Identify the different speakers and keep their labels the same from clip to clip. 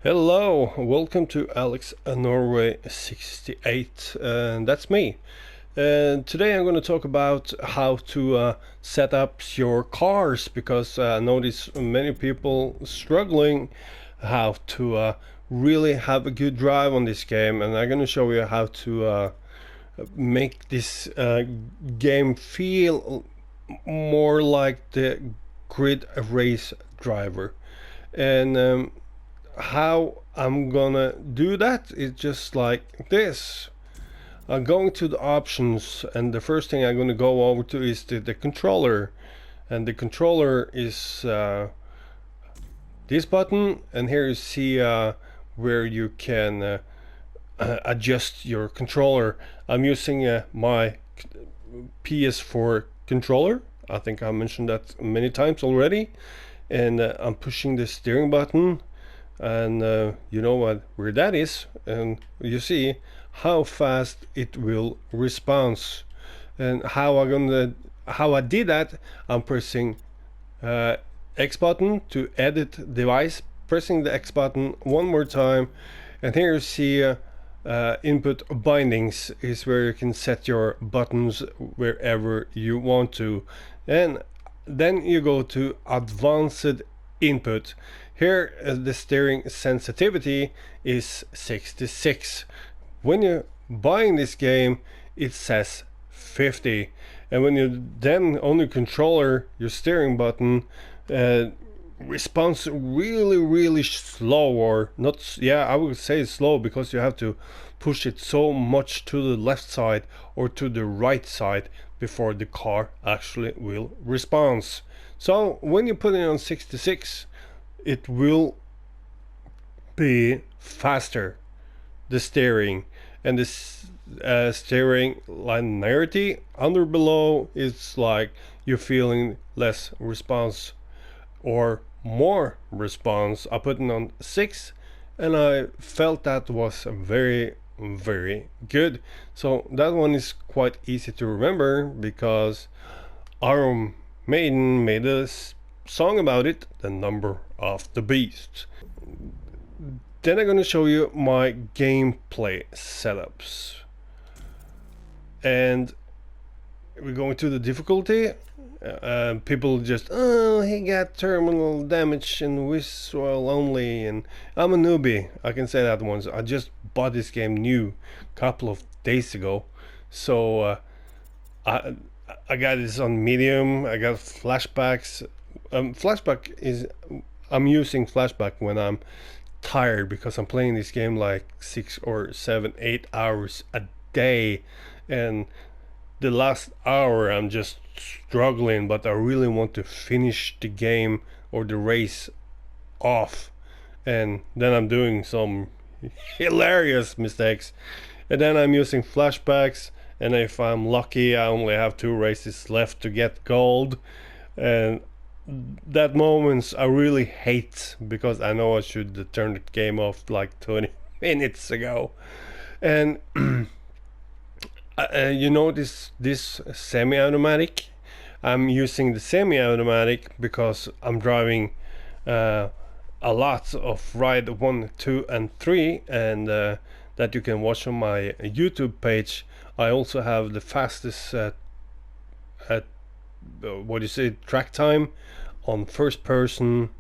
Speaker 1: Hello, welcome to Alex-Norway68, and that's me. And today I'm going to talk about how to set up your cars, because I notice many people struggling how to really have a good drive on this game, and I'm going to show you how to make this game feel more like the grid race driver. And how I'm gonna do that is just like this. I'm going to the options, and the first thing I'm gonna go over to is the controller, and the controller is this button, and here you see where you can adjust your controller. I'm using my PS4 controller. I think I mentioned that many times already, and I'm pushing the steering button, and you know where that is, and you see how fast it will respond. And how I did that, I'm pressing X button to edit device, pressing the X button one more time, and here you see input bindings is where you can set your buttons wherever you want to. And then you go to advanced input. Here the steering sensitivity is 66. When you're buying this game, it says 50. And when you then on your controller, your steering button responds really slow, or not. Yeah, I would say slow, because you have to push it so much to the left side or to the right side before the car actually will respond. So when you put it on 66, it will be faster, the steering, and this steering linearity under below is like you're feeling less response or more response. I put it on 6, and I felt that was very good. So that one is quite easy to remember, because Iron Maiden made a song about it, The Number of the Beast. Then I'm going to show you my gameplay setups, and we're going to the difficulty. People just, oh, he got terminal damage and visual only, and I'm a newbie. I can say that once. I just bought this game new a couple of days ago, so I got this on medium. I got flashbacks. Flashback is, I'm using flashback when I'm tired, because I'm playing this game like 6 or 7, 8 hours a day, and the last hour I'm just struggling, but I really want to finish the game or the race off, and then I'm doing some hilarious mistakes, and then I'm using flashbacks, and if I'm lucky I only have 2 races left to get gold, and that moments I really hate, because I know I should turn the game off like 20 minutes ago. And you know this semi-automatic, I'm using the semi-automatic because I'm driving a lot of ride 1, 2 and 3, and that you can watch on my YouTube page. I also have the fastest track time on first person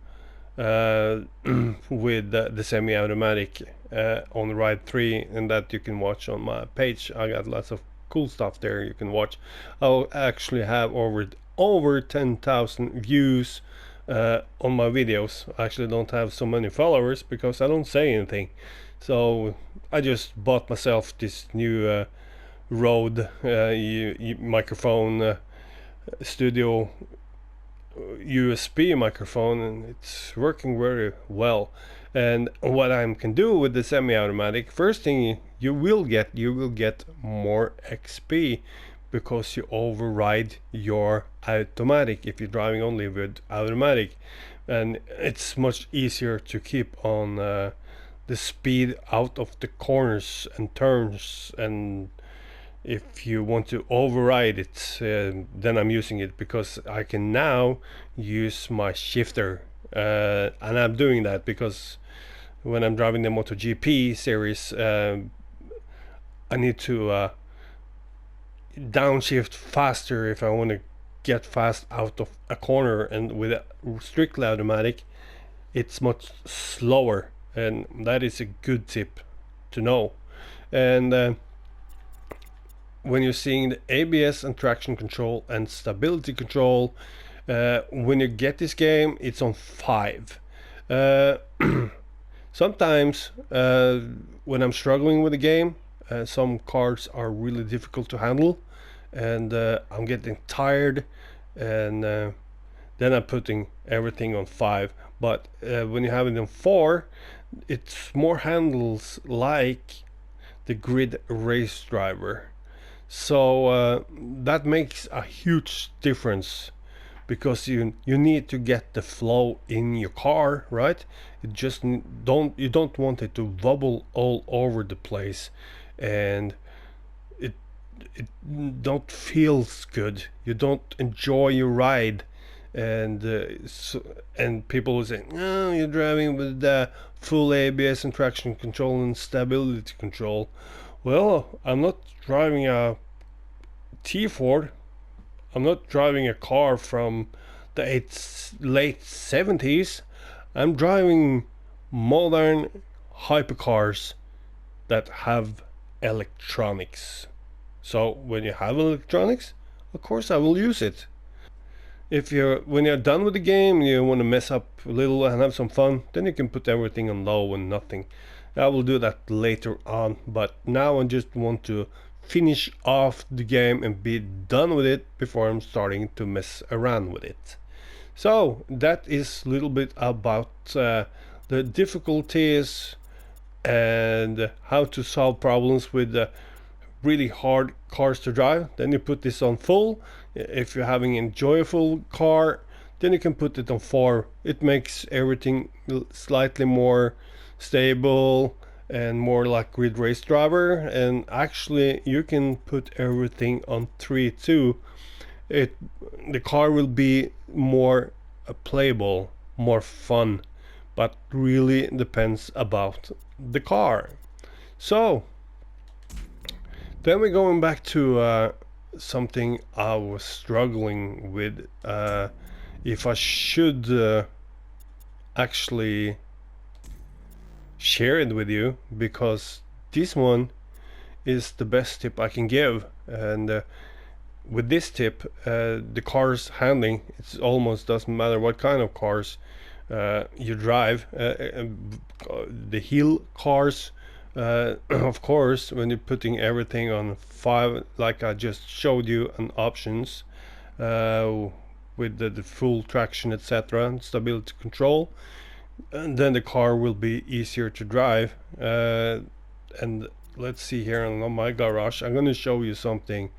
Speaker 1: with the semi-automatic on ride 3, and that you can watch on my page. I got lots of cool stuff there you can watch. I'll actually have over 10,000 views on my videos. I actually don't have so many followers because I don't say anything, so I just bought myself this new Rode microphone studio USB microphone, and it's working very well. And what I can do with the semi-automatic, first thing you will get more XP, because you override your automatic if you're driving only with automatic, and it's much easier to keep on the speed out of the corners and turns. And if you want to override it, then I'm using it, because I can now use my shifter, and I'm doing that because when I'm driving the MotoGP series, I need to downshift faster if I want to get fast out of a corner, and with a strictly automatic it's much slower, and that is a good tip to know. And when you're seeing the ABS and traction control and stability control, when you get this game, it's on 5. Sometimes when I'm struggling with the game, some cars are really difficult to handle, and I'm getting tired, and then I'm putting everything on 5. But when you have it on 4, it's more handles like the grid race driver. So that makes a huge difference, because you need to get the flow in your car, right? You don't want it to wobble all over the place, and it don't feels good. You don't enjoy your ride, and and people will say, "No, you're driving with the full ABS and traction control and stability control." Well, I'm not driving a T-Ford. I'm not driving a car from the late 70s. I'm driving modern hypercars that have electronics. So when you have electronics, of course I will use it. When you're done with the game, you want to mess up a little and have some fun, then you can put everything on low and nothing. I will do that later on, but now I just want to finish off the game and be done with it before I'm starting to mess around with it. So that is a little bit about the difficulties and how to solve problems with really hard cars to drive. Then you put this on full. If you're having an enjoyable car, then you can put it on 4. It makes everything slightly more stable and more like grid race driver. And actually you can put everything on 3 too. The car will be more playable, more fun, but really depends about the car. So then we're going back to something I was struggling with, if I should actually share it with you, because this one is the best tip I can give. And with this tip, the car's handling, it almost doesn't matter what kind of cars you drive. The hill cars, of course, when you're putting everything on 5, like I just showed you, on options, with the full traction, etc., stability control, and then the car will be easier to drive. And let's see here on my garage, I'm going to show you something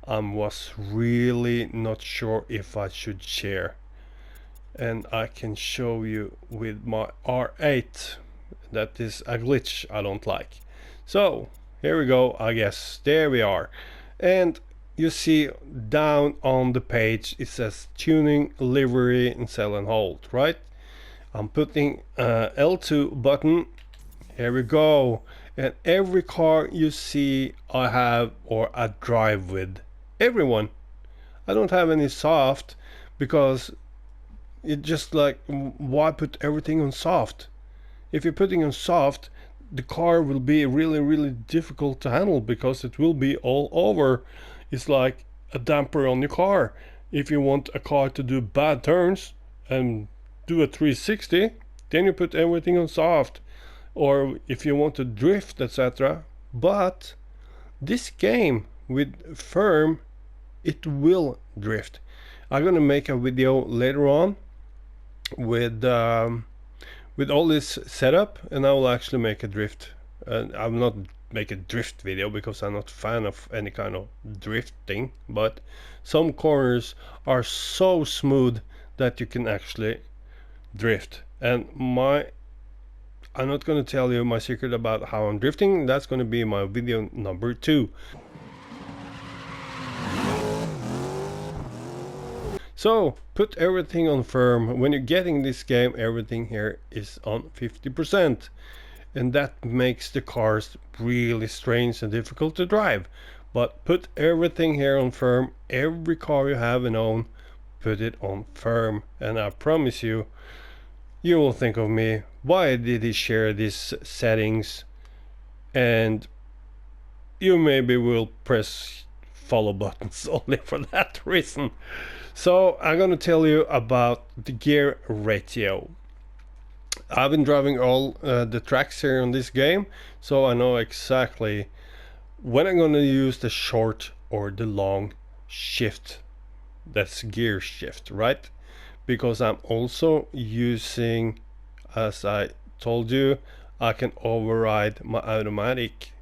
Speaker 1: I was really not sure if I should share, and I can show you with my R8. That is a glitch I don't like. So here we go. I guess there we are, and you see down on the page it says tuning, livery, and sell and hold, right? I'm putting L2 button. Here we go. And every car you see I have or I drive with, everyone. I don't have any soft, because it just like, why put everything on soft? If you're putting on soft, the car will be really difficult to handle, because it will be all over. It's like a damper on your car. If you want a car to do bad turns and do a 360, then you put everything on soft. Or if you want to drift, etc. But this game with firm, it will drift. I'm gonna make a video later on with all this setup, and I will actually make a drift. And I will not make a drift video because I'm not a fan of any kind of drifting, but some corners are so smooth that you can actually drift. And I'm not going to tell you my secret about how I'm drifting. That's going to be my video number 2. So put everything on firm. When you're getting this game, everything here is on 50%. And that makes the cars really strange and difficult to drive. But put everything here on firm. Every car you have and own, put it on firm. And I promise you, you will think of me. Why did he share these settings? And you maybe will press follow buttons only for that reason. So I'm going to tell you about the gear ratio. I've been driving all the tracks here on this game, so I know exactly when I'm going to use the short or the long shift. That's gear shift, right? Because I'm also using, as I told you, I can override my automatic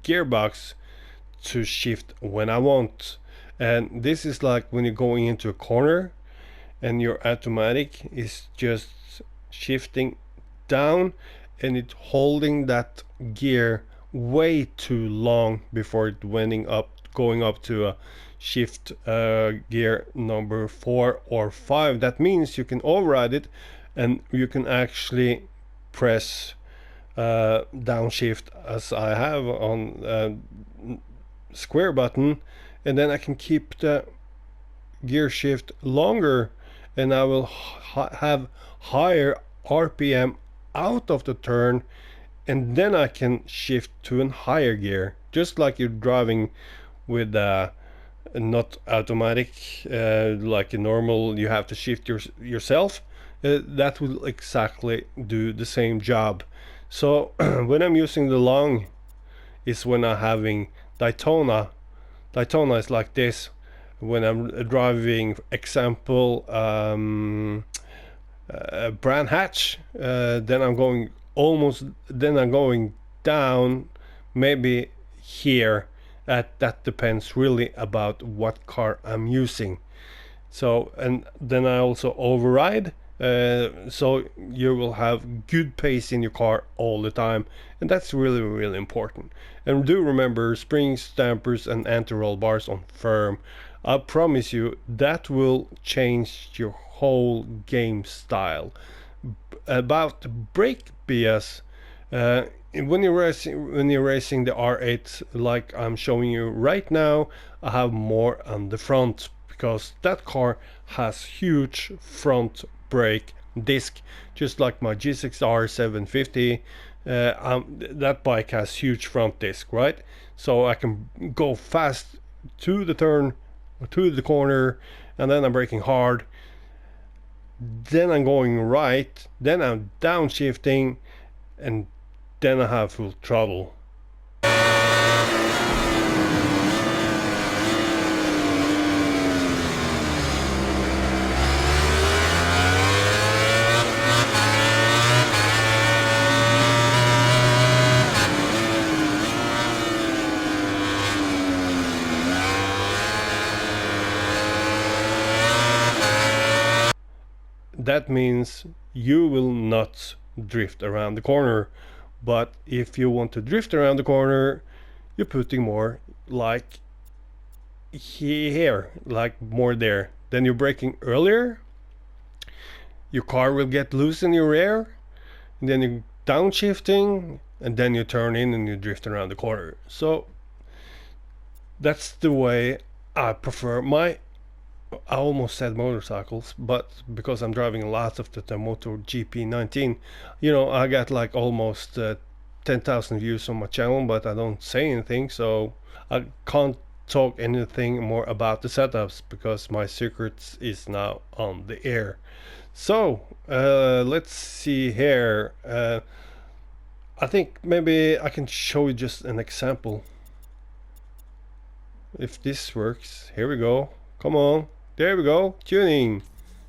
Speaker 1: gearbox to shift when I want. And this is like when you're going into a corner and your automatic is just shifting down and it's holding that gear way too long before it going up to a shift gear number 4 or 5. That means you can override it and you can actually press downshift as I have on square button, and then I can keep the gear shift longer and I will have higher RPM out of the turn, and then I can shift to a higher gear, just like you're driving with not automatic like a normal, you have to shift yourself. That will exactly do the same job. So when I'm using the long is when I'm having Daytona is like this. When I'm driving, example, brand hatch, then I'm going down, maybe here. That depends really about what car I'm using. So, and then I also override, so you will have good pace in your car all the time, and that's really, really important. And do remember springs, dampers and anti-roll bars on firm. I promise you that will change your whole game style. About brake BS, when you're racing the R8 like I'm showing you right now, I have more on the front because that car has huge front brake disc, just like my G6R 750. That bike has huge front disc, right? So I can go fast to the turn, to the corner, and then I'm braking hard. Then I'm going right, then I'm downshifting, and then I have full throttle. That means you will not drift around the corner. But if you want to drift around the corner, you're putting more like here, like more there. Then you're braking earlier. Your car will get loose in your rear. And then you're downshifting, and then you turn in and you drift around the corner. So that's the way I prefer my, I almost said motorcycles, but because I'm driving lots of the Moto GP19, you know, I got like almost 10,000 views on my channel, but I don't say anything, so I can't talk anything more about the setups because my secrets is now on the air. So let's see here. I think maybe I can show you just an example. If this works, here we go. Come on. There we go, tuning,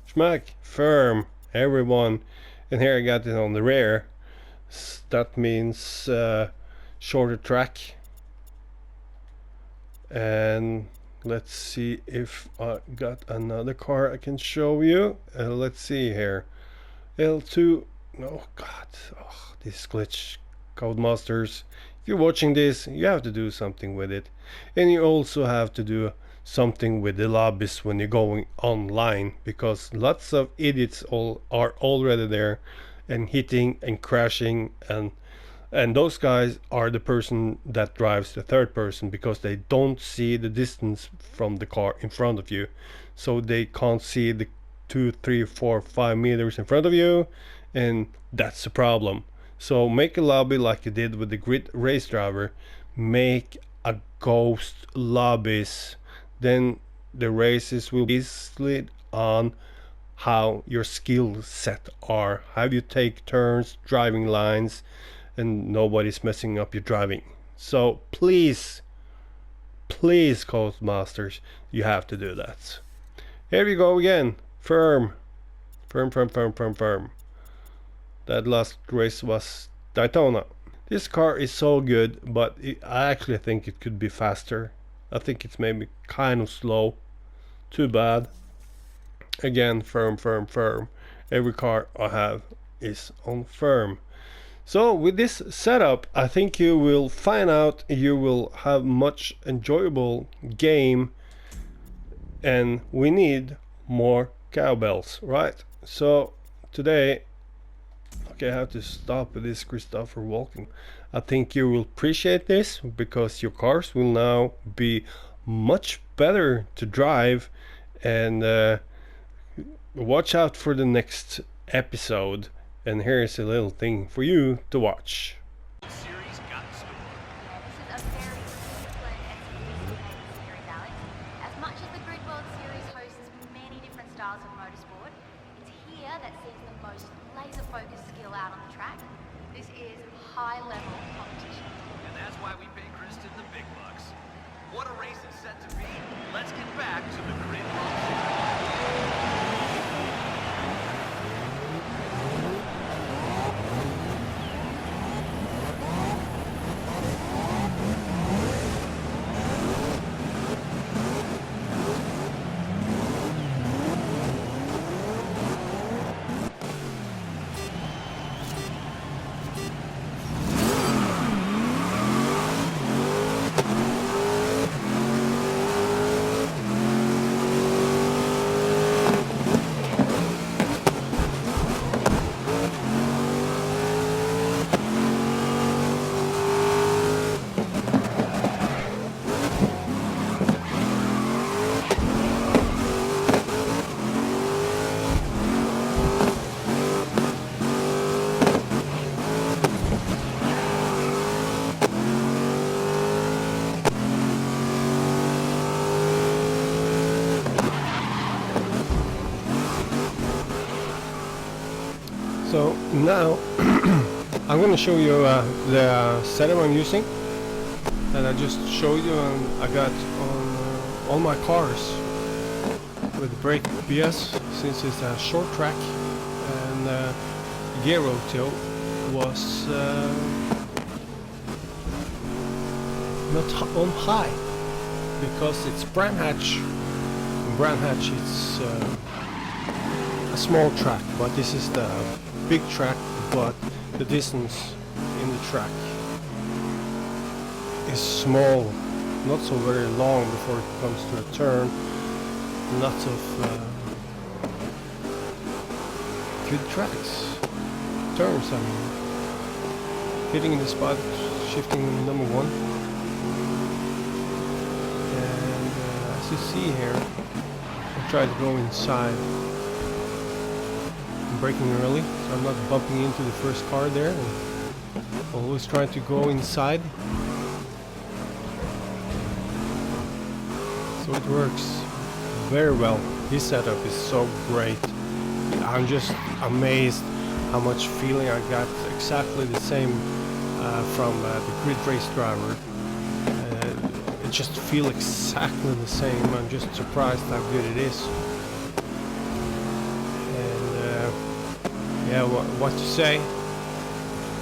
Speaker 1: smack, firm, everyone, and here I got it on the rear. That means shorter track. And let's see if I got another car I can show you. Let's see here, L2. Oh God, oh, this glitch, Codemasters. If you're watching this, you have to do something with it, and you also have to do something with the lobbies when you're going online, because lots of idiots are already there and hitting and crashing, and those guys are the person that drives the third person, because they don't see the distance from the car in front of you, so they can't see the 2, 3, 4, 5 meters in front of you, and that's the problem. So make a lobby like you did with the grid race driver. Make a ghost lobbies, then the races will be based on how your skill set are, how you take turns, driving lines, and nobody's messing up your driving. So please Codemasters, you have to do that. Here we go again. Firm. That last race was Daytona. This car is so good, but I actually think it could be faster. I think it's maybe kind of slow. Too bad. Again, firm. Every car I have is on firm. So with this setup, I think you will find out you will have much enjoyable game, and we need more cowbells, right? So today, okay, I have to stop with this Christopher walking. I think you will appreciate this, because your cars will now be much better to drive, and watch out for the next episode. And here's a little thing for you to watch.
Speaker 2: Series got in store.
Speaker 3: Yeah, this is a very disciplined and sophisticated series, Alex. As much as the Grid World Series hosts many different styles of motorsport, it's here that sees the most laser-focused skill out on the track. This is high-level competition.
Speaker 2: And that's why we pay Kristen the big bucks. What a race it's set to be. Let's get back to the Grid World Series.
Speaker 1: So now I'm going to show you the setup I'm using that I just showed you, and I got on all my cars with brake BS, since it's a short track, and gear rotor was not on high, because it's Bram Hatch. Bram Hatch, it's a small track, but this is the big track, but the distance in the track is small, not so very long before it comes to a turn. Lots of good tracks, turns, I mean, hitting in the spot, shifting number one, and as you see here, I try to go inside. I'm braking early, so I'm not bumping into the first car there, and always trying to go inside, so it works very well. This setup is so great. I'm just amazed how much feeling I got, exactly the same from the Grid Race Driver. It just feels exactly the same. I'm just surprised how good it is. Yeah, what to say?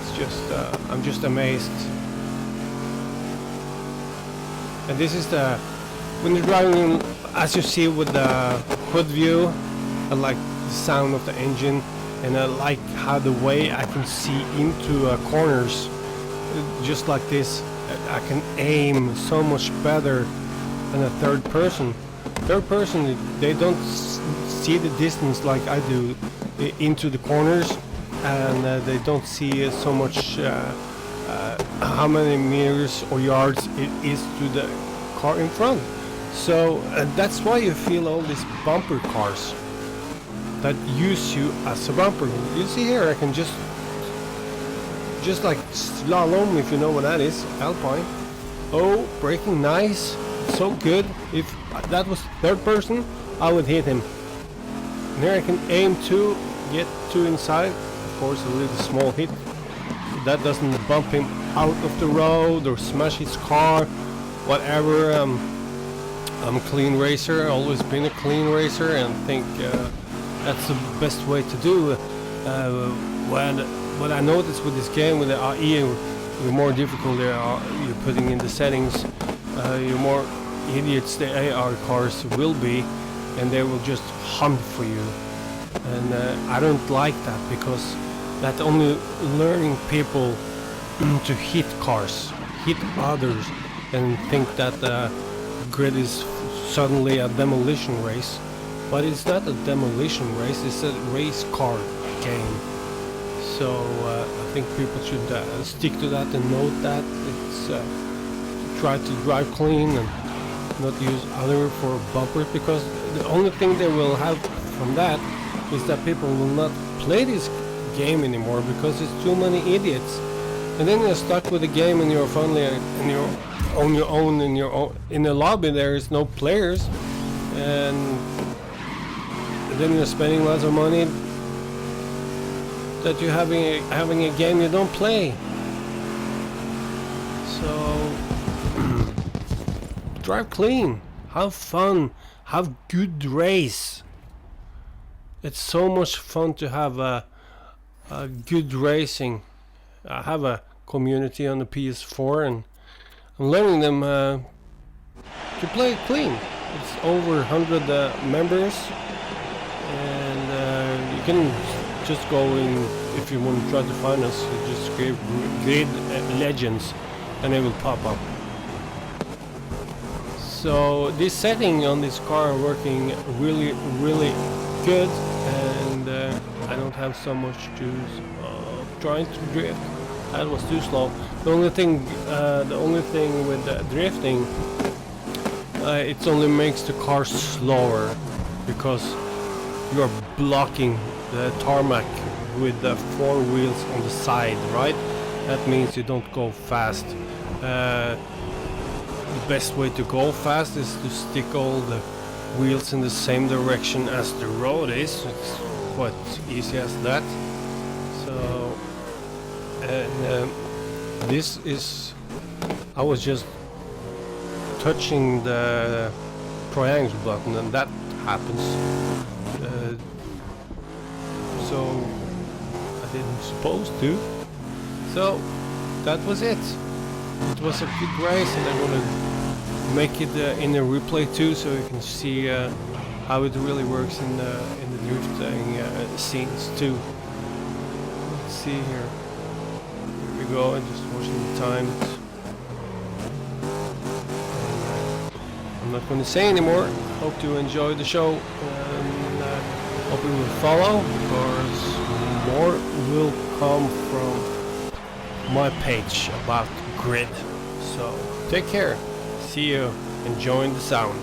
Speaker 1: It's just I'm just amazed. And this is when you're driving, as you see with the hood view, I like the sound of the engine, and I like how the way I can see into corners, just like this. I can aim so much better and a third person. Third person, they don't see the distance like I do into the corners, and they don't see so much how many meters or yards it is to the car in front. So that's why you feel all these bumper cars that use you as a bumper. You see here, I can just like slalom, if you know what that is. Alpine. Oh, braking nice, so good. If that was third person, I would hit him. And here I can aim to get to inside. Of course, a little small hit. That doesn't bump him out of the road or smash his car, whatever. I'm a clean racer, always been a clean racer, and think that's the best way to do. What I noticed with this game, with the AI, the more difficult they are, you're putting in the settings, the more idiots the AI cars will be, and they will just hunt for you. And I don't like that, because that's only learning people to hit cars, hit others, and think that Grid is suddenly a demolition race. But it's not a demolition race, it's a race car game. So I think people should stick to that and note that. It's try to drive clean and not use other for bumpers, because the only thing they will have from that is that people will not play this game anymore, because it's too many idiots. And then you're stuck with the game, and you're finally on your own in the lobby. There is no players, and then you're spending lots of money that you're having a game you don't play. So drive clean, have fun, have good race. It's so much fun to have a good racing. I have a community on the PS4, and I'm learning them to play clean. It's over 100 members, and you can just go in, if you want to try to find us, you just give Grid Legends and it will pop up. So this setting on this car are working really good, and I don't have so much to trying to drift. That was too slow. The only thing with drifting, it only makes the car slower, because you are blocking the tarmac with the four wheels on the side, right? That means you don't go fast. The best way to go fast is to stick all the wheels in the same direction as the road is. It's quite easy as that. So, and this is, I was just touching the triangle button, and that happens. So I didn't supposed to. So that was it. It was a good race, and I'm gonna make it in a replay too, so you can see how it really works in the drifting scenes too. Let's see here. Here we go. I'm just watching the time. I'm not going to say anymore. Hope you enjoyed the show, and hope you will follow, because more will come from my page about Grid. So take care. See you. Enjoying the sound.